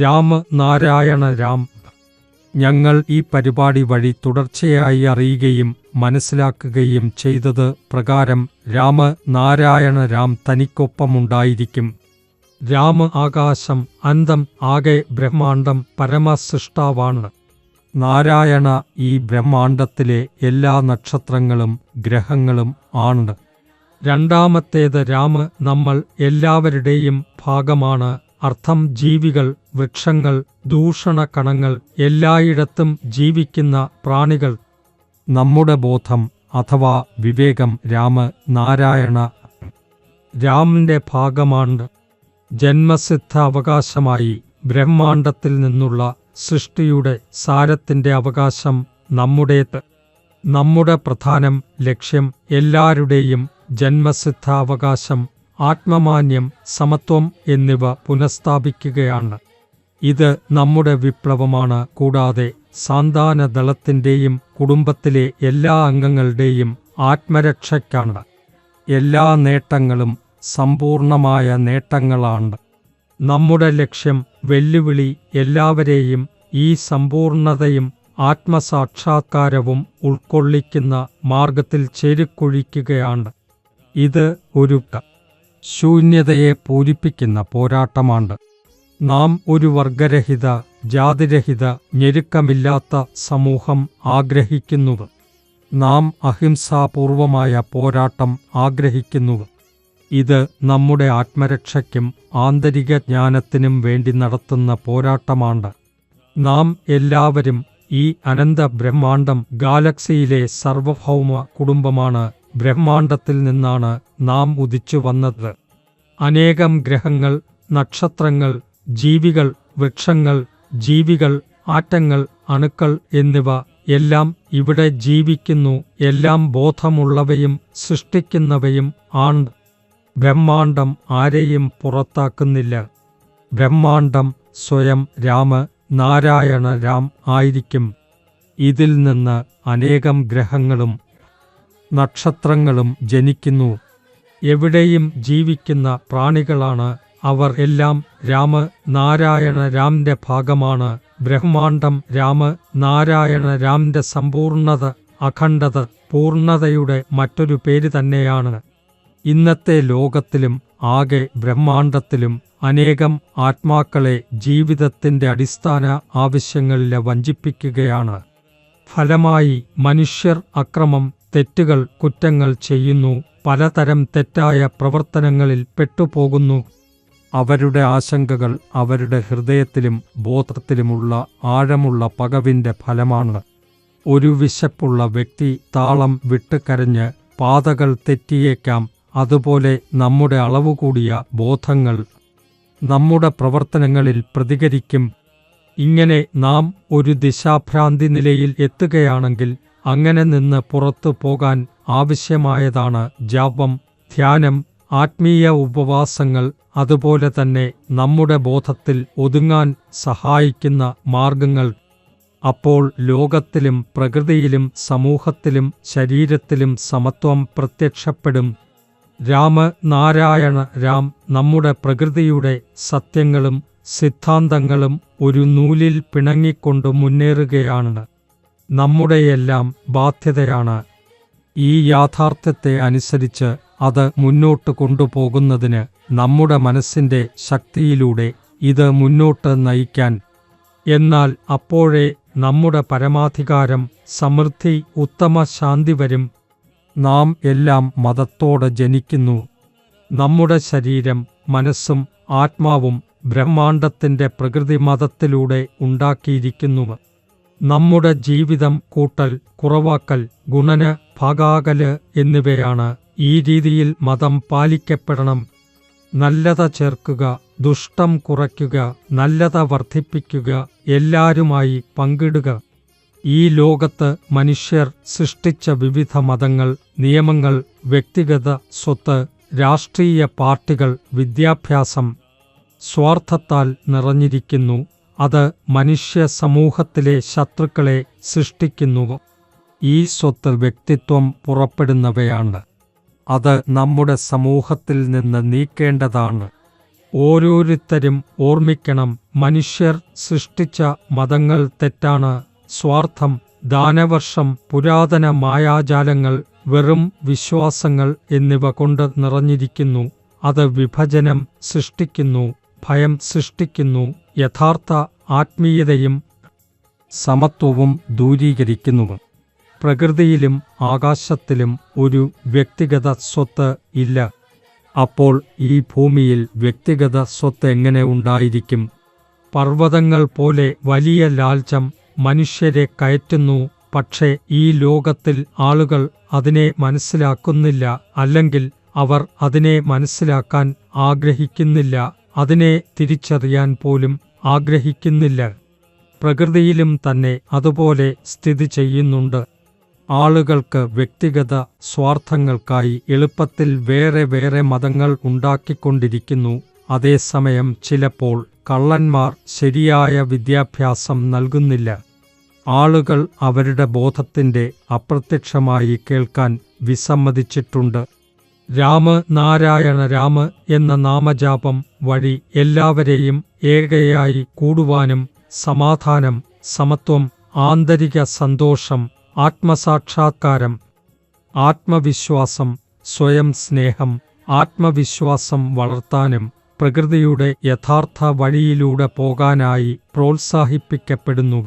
രാമനാരായണ രാം. ഞങ്ങൾ ഈ പരിപാടി വഴി തുടർച്ചയായി അറിയുകയും മനസ്സിലാക്കുകയും ചെയ്തത് പ്രകാരം രാമനാരായണ രാം തനിക്കൊപ്പമുണ്ടായിരിക്കും. രാമ ആകാശം, അന്തം, ആകെ ബ്രഹ്മാണ്ടം, പരമസൃഷ്ടാവാണ്. നാരായണ ഈ ബ്രഹ്മാണ്ടത്തിലെ എല്ലാ നക്ഷത്രങ്ങളും ഗ്രഹങ്ങളും ആണ്. രണ്ടാമത്തേത് രാമ നമ്മൾ എല്ലാവരുടെയും ഭാഗമാണ്. അർത്ഥം ജീവികൾ, വൃക്ഷങ്ങൾ, ദൂഷണ കണങ്ങൾ, എല്ലായിടത്തും ജീവിക്കുന്ന പ്രാണികൾ. നമ്മുടെ ബോധം അഥവാ വിവേകം രാമനാരായണ രാമന്റെ ഭാഗമാണ്. ജന്മസിദ്ധ അവകാശമായി ബ്രഹ്മാണ്ടത്തിൽ നിന്നുള്ള സൃഷ്ടിയുടെ സാരത്തിൻ്റെ അവകാശം നമ്മുടേത്. നമ്മുടെ പ്രധാനം ലക്ഷ്യം എല്ലാവരുടെയും ജന്മസിദ്ധാവകാശം, ആത്മമാന്യം, സമത്വം എന്നിവ പുനഃസ്ഥാപിക്കുകയാണ്. ഇത് നമ്മുടെ വിപ്ലവമാണ്. കൂടാതെ സാന്താനദളത്തിൻ്റെയും കുടുംബത്തിലെ എല്ലാ അംഗങ്ങളുടെയും ആത്മരക്ഷയ്ക്കാണ്. എല്ലാ നേട്ടങ്ങളും സമ്പൂർണമായ നേട്ടങ്ങളാണ്. നമ്മുടെ ലക്ഷ്യം, വെല്ലുവിളി എല്ലാവരെയും ഈ സമ്പൂർണതയും ആത്മസാക്ഷാത്കാരവും ഉൾക്കൊള്ളിക്കുന്ന മാർഗത്തിൽ ചേരിക്കൊഴിക്കുകയാണ്. ഇത് ഒരു ശൂന്യതയെ പൂരിപ്പിക്കുന്ന പോരാട്ടമാണ്. നാം ഒരു വർഗരഹിത, ജാതിരഹിത, ഞെരുക്കമില്ലാത്ത സമൂഹം ആഗ്രഹിക്കുന്നു. നാം അഹിംസാപൂർവമായ പോരാട്ടം ആഗ്രഹിക്കുന്നു. ഇത് നമ്മുടെ ആത്മരക്ഷയ്ക്കും ആന്തരിക ജ്ഞാനത്തിനും വേണ്ടി നടത്തുന്ന പോരാട്ടമാണ്. നാം എല്ലാവരും ഈ അനന്ത ബ്രഹ്മാണ്ടം, ഗാലക്സിയിലെ സർവഭൗമ കുടുംബമാണ്. ബ്രഹ്മാണ്ടത്തിൽ നിന്നാണ് നാം ഉദിച്ചു വന്നത്. അനേകം ഗ്രഹങ്ങൾ, നക്ഷത്രങ്ങൾ, ജീവികൾ, വൃക്ഷങ്ങൾ, ജീവികൾ, ആറ്റങ്ങൾ, അണുക്കൾ എന്നിവ എല്ലാം ഇവിടെ ജീവിക്കുന്നു. എല്ലാം ബോധമുള്ളവയും സൃഷ്ടിക്കുന്നവയും ആണ്. ബ്രഹ്മാണ്ടം ആരെയും പുറത്താക്കുന്നില്ല. ബ്രഹ്മാണ്ടം സ്വയം രാമനാരായണ രാം ആയിരിക്കും. ഇതിൽ നിന്ന് അനേകം ഗ്രഹങ്ങളും നക്ഷത്രങ്ങളും ജനിക്കുന്നു. എവിടെയും ജീവിക്കുന്ന പ്രാണികളാണ്. അവർ എല്ലാം രാമനാരായണ രാമന്റെ ഭാഗമാണ്. ബ്രഹ്മാണ്ടം രാമനാരായണ രാമന്റെ സമ്പൂർണത, അഖണ്ഡത, പൂർണ്ണതയുടെ മറ്റൊരു പേര് തന്നെയാണ്. ഇന്നത്തെ ലോകത്തിലും ആകെ ബ്രഹ്മാണ്ടത്തിലും അനേകം ആത്മാക്കളെ ജീവിതത്തിൻ്റെ അടിസ്ഥാന ആവശ്യങ്ങളിലെ വഞ്ചിപ്പിക്കുകയാണ്. ഫലമായി മനുഷ്യർ അക്രമം, തെറ്റുകൾ, കുറ്റങ്ങൾ ചെയ്യുന്നു. പലതരം തെറ്റായ പ്രവർത്തനങ്ങളിൽ പെട്ടുപോകുന്നു. അവരുടെ ആശങ്കകൾ അവരുടെ ഹൃദയത്തിലും ബോധത്തിലുമുള്ള ആഴമുള്ള പകവിൻ്റെ ഫലമാണ്. ഒരു വിശപ്പുള്ള വ്യക്തി താളം വിട്ട് കരഞ്ഞ് പാതകൾ തെറ്റിയേക്കാം. അതുപോലെ നമ്മുടെ അളവുകൂടിയ ബോധങ്ങൾ നമ്മുടെ പ്രവർത്തനങ്ങളിൽ പ്രതികരിക്കും. ഇങ്ങനെ നാം ഒരു ദിശാഭ്രാന്തി നിലയിൽ എത്തുകയാണെങ്കിൽ അങ്ങനെ നിന്ന് പുറത്തു പോകാൻ ആവശ്യമായതാണ് ജപം, ധ്യാനം, ആത്മീയ ഉപവാസങ്ങൾ. അതുപോലെ തന്നെ നമ്മുടെ ബോധത്തിൽ ഒതുങ്ങാൻ സഹായിക്കുന്ന മാർഗങ്ങൾ. അപ്പോൾ ലോകത്തിലും പ്രകൃതിയിലും സമൂഹത്തിലും ശരീരത്തിലും സമത്വം പ്രത്യക്ഷപ്പെടും. രാമനാരായണ രാം നമ്മുടെ പ്രകൃതിയുടെ സത്യങ്ങളും സിദ്ധാന്തങ്ങളും ഒരു നൂലിൽ പിണങ്ങിക്കൊണ്ട് മുന്നേറുകയാണ്. നമ്മുടെയെല്ലാം ബാധ്യതയാണ്. ഈ യാഥാർത്ഥ്യത്തെ അനുസരിച്ച് അത് മുന്നോട്ട് കൊണ്ടുപോകുന്നതിന് നമ്മുടെ മനസ്സിൻ്റെ ശക്തിയിലൂടെ ഇത് മുന്നോട്ട് നയിക്കാൻ. എന്നാൽ അപ്പോഴേ നമ്മുടെ പരമാധികാരം, സമൃദ്ധി, ഉത്തമ ശാന്തി വരും. നാം എല്ലാം മതത്തോടെ ജനിക്കുന്നു. നമ്മുടെ ശരീരം, മനസ്സും ആത്മാവും ബ്രഹ്മാണ്ടത്തിൻ്റെ പ്രകൃതി മതത്തിലൂടെ ഉണ്ടാക്കിയിരിക്കുന്നു. നമ്മുടെ ജീവിതം കൂട്ടൽ, കുറവാക്കൽ, ഗുണന, ഭാഗാകല് എന്നിവയാണ്. ഈ രീതിയിൽ മതം പാലിക്കപ്പെടണം. നല്ലത ചേർക്കുക, ദുഷ്ടം കുറയ്ക്കുക, നല്ലത വർദ്ധിപ്പിക്കുക, എല്ലാരുമായി പങ്കിടുക. ഈ ലോകത്ത് മനുഷ്യർ സൃഷ്ടിച്ച വിവിധ മതങ്ങൾ, നിയമങ്ങൾ, വ്യക്തിഗത സ്വത്ത്, രാഷ്ട്രീയ പാർട്ടികൾ, വിദ്യാഭ്യാസം സ്വാർത്ഥത്താൽ നിറഞ്ഞിരിക്കുന്നു. അത് മനുഷ്യ സമൂഹത്തിലെ ശത്രുക്കളെ സൃഷ്ടിക്കുന്നു. ഈ സ്വത്ത് വ്യക്തിത്വം പുറപ്പെടുന്നവയാണ്. അത് നമ്മുടെ സമൂഹത്തിൽ നിന്ന് നീക്കേണ്ടതാണ്. ഓരോരുത്തരും ഓർമ്മിക്കണം, മനുഷ്യർ സൃഷ്ടിച്ച മതങ്ങൾ തെറ്റാണ്. സ്വാർത്ഥം, ദാനവർഷം, പുരാതന മായാജാലങ്ങൾ, വെറും വിശ്വാസങ്ങൾ എന്നിവ കൊണ്ട് നിറഞ്ഞിരിക്കുന്നു. അത് വിഭജനം സൃഷ്ടിക്കുന്നു, ഭയം സൃഷ്ടിക്കുന്നു, യഥാർത്ഥ ആത്മീയതയും സമത്വവും ദൂരീകരിക്കുന്നു. പ്രകൃതിയിലും ആകാശത്തിലും ഒരു വ്യക്തിഗത സ്വത്ത് ഇല്ല. അപ്പോൾ ഈ ഭൂമിയിൽ വ്യക്തിഗത സ്വത്ത് എങ്ങനെ ഉണ്ടായിരിക്കും? പർവ്വതങ്ങൾ പോലെ വലിയ ലാൽച്ചം മനുഷ്യരെ കയറ്റുന്നു. പക്ഷേ ഈ ലോകത്തിൽ ആളുകൾ അതിനെ മനസ്സിലാക്കുന്നില്ല, അല്ലെങ്കിൽ അവർ അതിനെ മനസ്സിലാക്കാൻ ആഗ്രഹിക്കുന്നില്ല, അതിനെ തിരിച്ചറിയാൻ പോലും ആഗ്രഹിക്കുന്നില്ല. പ്രകൃതിയിലും തന്നെ അതുപോലെ സ്ഥിതി ചെയ്യുന്നുണ്ട്. ആളുകൾക്ക് വ്യക്തിഗത സ്വാർത്ഥങ്ങൾക്കായി എളുപ്പത്തിൽ വേറെ വേറെ മതങ്ങൾ ഉണ്ടാക്കിക്കൊണ്ടിരിക്കുന്നു. അതേസമയം ചിലപ്പോൾ കള്ളന്മാർ ശരിയായ വിദ്യാഭ്യാസം നൽകുന്നില്ല. ആളുകൾ അവരുടെ ബോധത്തിൻ്റെ അപ്രത്യക്ഷമായി കേൾക്കാൻ വിസമ്മതിച്ചിട്ടുണ്ട്. രാമ നാരായണ രാമ എന്ന നാമജാപം വഴി എല്ലാവരെയും ഏകയായി കൂടുവാനും സമാധാനം, സമത്വം, ആന്തരിക സന്തോഷം, ആത്മസാക്ഷാത്കാരം, ആത്മവിശ്വാസം, സ്വയം സ്നേഹം, ആത്മവിശ്വാസം വളർത്താനും പ്രകൃതിയുടെ യഥാർത്ഥ വഴിയിലൂടെ പോകാനായി പ്രോത്സാഹിപ്പിക്കപ്പെടുന്നു.